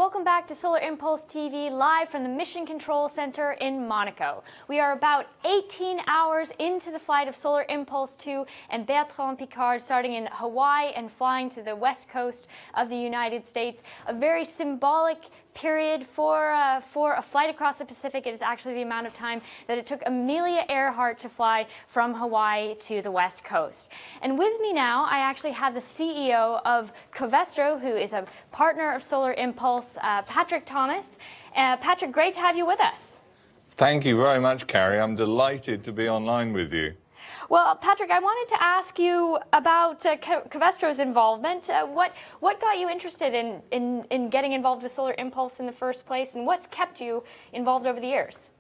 Welcome back to Solar Impulse TV, live from the Mission Control Center in Monaco. We are about 18 hours into the flight of Solar Impulse 2 and Bertrand Piccard, starting in Hawaii and flying to the west coast of the United States. A very symbolic period for a flight across the Pacific. It is actually the amount of time that it took Amelia Earhart to fly from Hawaii to the west coast. And with me now, I actually have the CEO of Covestro, who is a partner of Solar Impulse, Patrick Thomas. Patrick, great to have you with us. Thank you very much, Carrie. I'm delighted to be online with you. Well, Patrick, I wanted to ask you about Covestro's involvement. What got you interested in getting involved with Solar Impulse in the first place, and what's kept you involved over the years?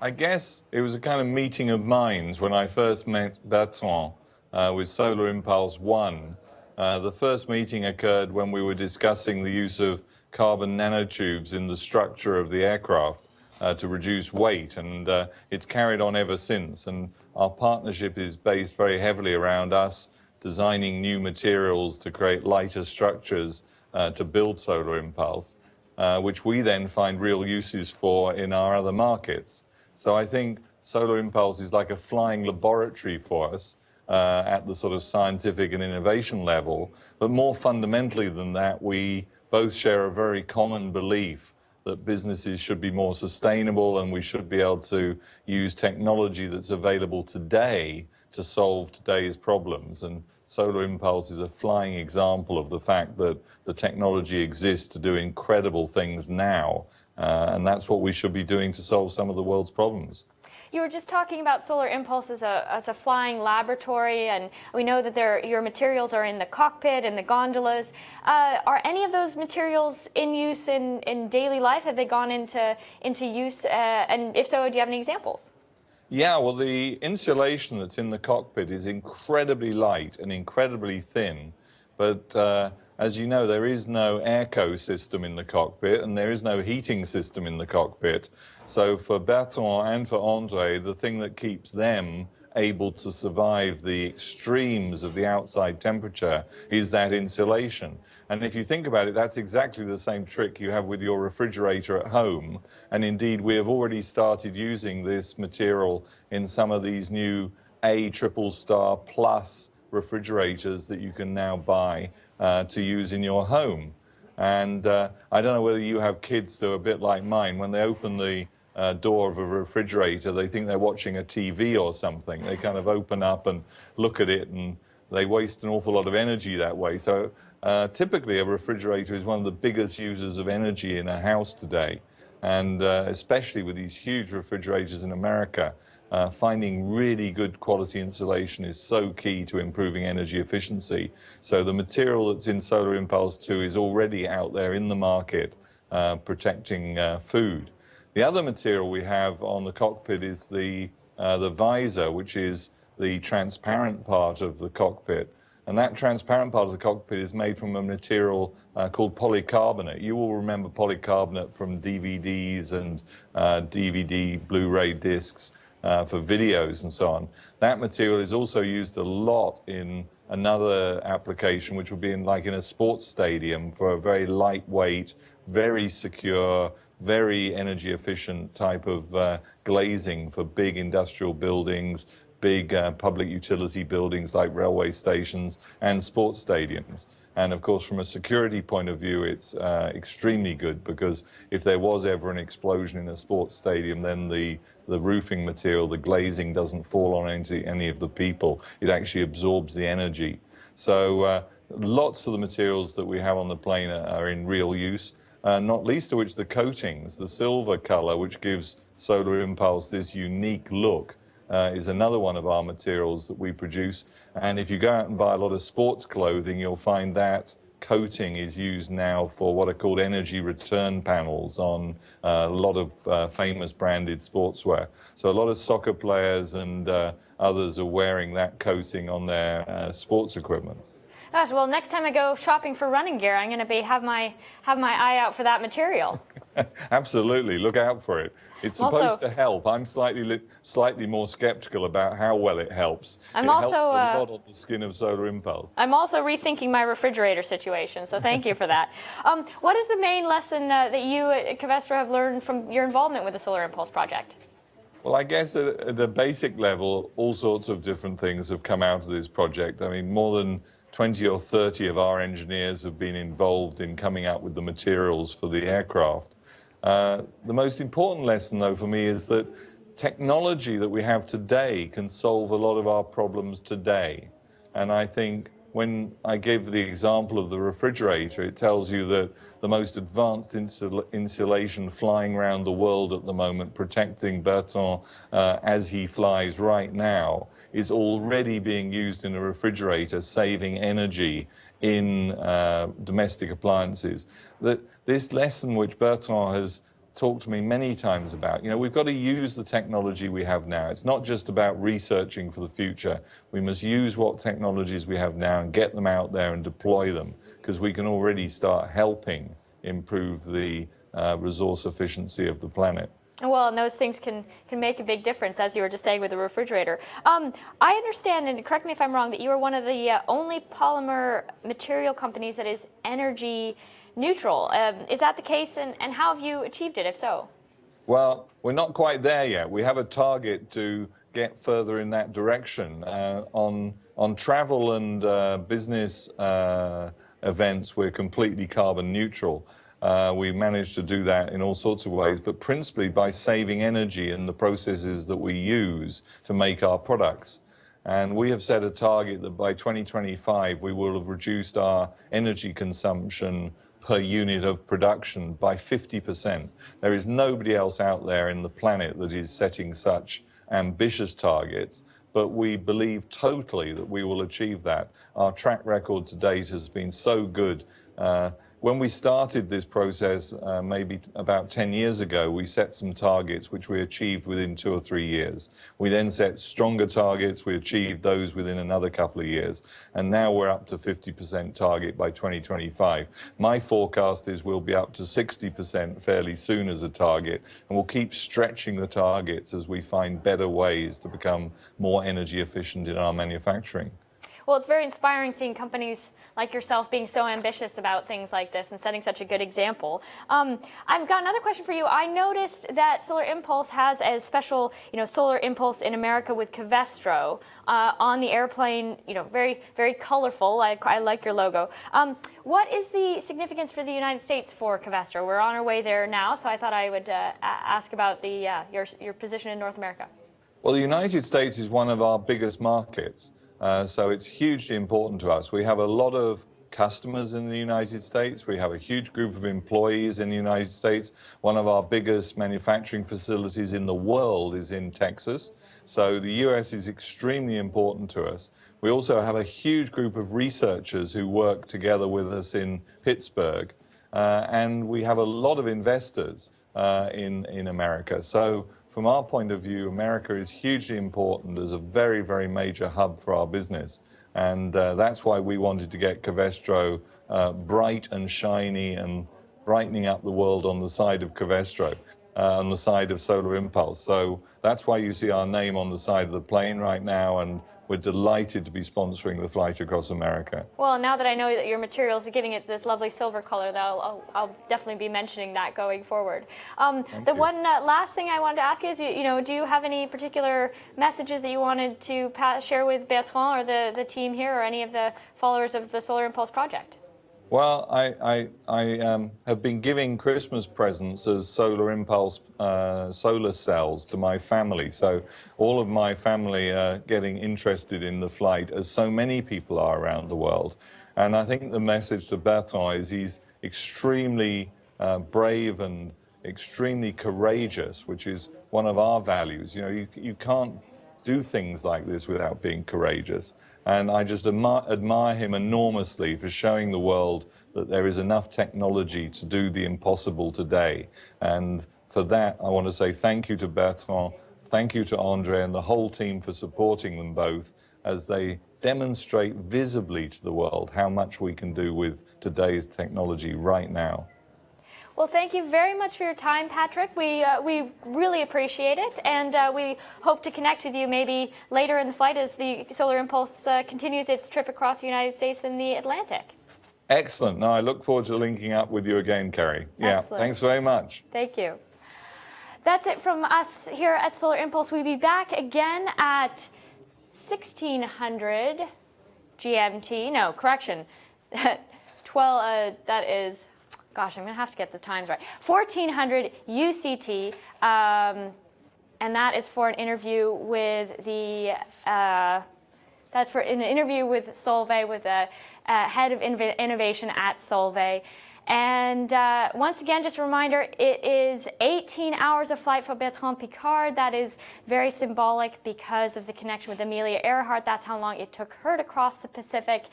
I guess it was a kind of meeting of minds when I first met Bertrand with Solar Impulse 1. The first meeting occurred when we were discussing the use of carbon nanotubes in the structure of the aircraft to reduce weight, and it's carried on ever since. And our partnership is based very heavily around us designing new materials to create lighter structures to build Solar Impulse, which we then find real uses for in our other markets. So I think Solar Impulse is like a flying laboratory for us at the sort of scientific and innovation level. But more fundamentally than that, we both share a very common belief that businesses should be more sustainable, and we should be able to use technology that's available today to solve today's problems. And Solar Impulse is a flying example of the fact that the technology exists to do incredible things now, and that's what we should be doing to solve some of the world's problems. You were just talking about Solar Impulse as a flying laboratory, and we know that your materials are in the cockpit and the gondolas. Are any of those materials in use in daily life? Have they gone into use? And if so, do you have any examples? Yeah, well, the insulation that's in the cockpit is incredibly light and incredibly thin, but as you know, there is no airco system in the cockpit, and there is no heating system in the cockpit. So for Bertrand and for André, the thing that keeps them able to survive the extremes of the outside temperature is that insulation. And if you think about it, that's exactly the same trick you have with your refrigerator at home. And indeed, we have already started using this material in some of these new A triple star plus refrigerators that you can now buy to use in your home. And I don't know whether you have kids that are a bit like mine. When they open the door of a refrigerator, they think they're watching a TV or something. They kind of open up and look at it, and they waste an awful lot of energy that way. So typically a refrigerator is one of the biggest users of energy in a house today. And especially with these huge refrigerators in America, finding really good quality insulation is so key to improving energy efficiency. So the material that's in Solar Impulse 2 is already out there in the market protecting food. The other material we have on the cockpit is the visor, which is the transparent part of the cockpit. And that transparent part of the cockpit is made from a material called polycarbonate. You will remember polycarbonate from DVDs and DVD Blu-ray discs for videos and so on. That material is also used a lot in another application, which would be in a sports stadium, for a very lightweight, very secure, very energy efficient type of glazing for big industrial buildings, big public utility buildings like railway stations and sports stadiums. And of course, from a security point of view, it's extremely good, because if there was ever an explosion in a sports stadium, then the roofing material, the glazing, doesn't fall on any of the people. It actually absorbs the energy. So lots of the materials that we have on the plane are in real use, not least of which the coatings. The silver color, which gives Solar Impulse this unique look, is another one of our materials that we produce. And if you go out and buy a lot of sports clothing, you'll find that coating is used now for what are called energy return panels on a lot of famous branded sportswear. So a lot of soccer players and others are wearing that coating on their sports equipment. Gosh, well, next time I go shopping for running gear, I'm going to have my eye out for that material. Absolutely, look out for it. It's supposed to help. I'm slightly more skeptical about how well it helps. It helps a lot on the skin of Solar Impulse. I'm also rethinking my refrigerator situation, so thank you for that. What is the main lesson that you at Covestro have learned from your involvement with the Solar Impulse project? Well, I guess at a basic level, all sorts of different things have come out of this project. I mean, more than 20 or 30 of our engineers have been involved in coming up with the materials for the aircraft. The most important lesson, though, for me is that technology that we have today can solve a lot of our problems today. And I think when I give the example of the refrigerator, it tells you that the most advanced insulation flying around the world at the moment, protecting Bertrand as he flies right now, is already being used in a refrigerator, saving energy in domestic appliances. This lesson which Bertrand has talked to me many times about, we've got to use the technology we have now. It's not just about researching for the future. We must use what technologies we have now and get them out there and deploy them, because we can already start helping improve the resource efficiency of the planet. Well, and those things can make a big difference, as you were just saying with the refrigerator. I understand, and correct me if I'm wrong, that you are one of the only polymer material companies that is energy neutral. Is that the case, and how have you achieved it, if so? Well, we're not quite there yet. We have a target to get further in that direction. On travel and business events, we're completely carbon neutral. We managed to do that in all sorts of ways, but principally by saving energy in the processes that we use to make our products. And we have set a target that by 2025, we will have reduced our energy consumption per unit of production by 50%. There is nobody else out there in the planet that is setting such ambitious targets, but we believe totally that we will achieve that. Our track record to date has been so good. When we started this process, maybe about 10 years ago, we set some targets which we achieved within 2 or 3 years. We then set stronger targets. We achieved those within another couple of years. And now we're up to 50% target by 2025. My forecast is we'll be up to 60% fairly soon as a target, and we'll keep stretching the targets as we find better ways to become more energy efficient in our manufacturing. Well, it's very inspiring seeing companies like yourself being so ambitious about things like this and setting such a good example. I've got another question for you. I noticed that Solar Impulse has a special, Solar Impulse in America with Covestro on the airplane. Very, very colorful. I like your logo. What is the significance for the United States for Covestro? We're on our way there now, so I thought I would ask about your position in North America. Well, the United States is one of our biggest markets. So it's hugely important to us. We have a lot of customers in the United States. We have a huge group of employees in the United States. One of our biggest manufacturing facilities in the world is in Texas. So the US is extremely important to us. We also have a huge group of researchers who work together with us in Pittsburgh. And we have a lot of investors in America. So from our point of view, America is hugely important as a very, very major hub for our business. And that's why we wanted to get Covestro bright and shiny and brightening up the world on the side of Covestro, on the side of Solar Impulse. So that's why you see our name on the side of the plane right now, and we're delighted to be sponsoring the flight across America. Well, now that I know that your materials are giving it this lovely silver color, I'll definitely be mentioning that going forward. The one last thing I wanted to ask you is, do you have any particular messages that you wanted to share with Bertrand or the team here, or any of the followers of the Solar Impulse project? Well, I have been giving Christmas presents as Solar Impulse solar cells to my family. So all of my family are getting interested in the flight, as so many people are around the world. And I think the message to Bertrand is he's extremely brave and extremely courageous, which is one of our values. You can't do things like this without being courageous. And I just admire him enormously for showing the world that there is enough technology to do the impossible today. And for that, I want to say thank you to Bertrand, thank you to André and the whole team for supporting them both as they demonstrate visibly to the world how much we can do with today's technology right now. Well, thank you very much for your time, Patrick. We really appreciate it, and we hope to connect with you maybe later in the flight as the Solar Impulse continues its trip across the United States and the Atlantic. Excellent. No, I look forward to linking up with you again, Kerry. Yeah, Excellent. thanks very much. Thank you. That's it from us here at Solar Impulse. We'll be back again at 1600 GMT. No, correction. 12, that is, gosh, I'm going to have to get the times right. 1400 UCT. And that is for an interview with the, that's for an interview with Solvay, with the head of innovation at Solvay. And once again, just a reminder, it is 18 hours of flight for Bertrand Piccard. That is very symbolic because of the connection with Amelia Earhart. That's how long it took her to cross the Pacific.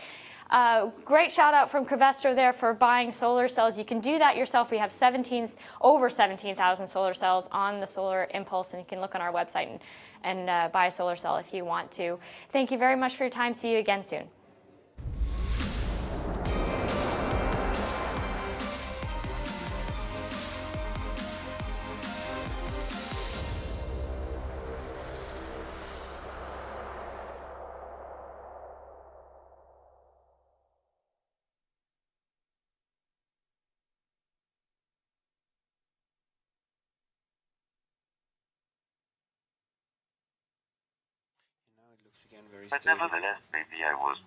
Great shout out from Covestro there for buying solar cells. You can do that yourself. We have over 17,000 solar cells on the Solar Impulse, and you can look on our website and buy a solar cell if you want to. Thank you very much for your time. See you again soon. But nevertheless, maybe I was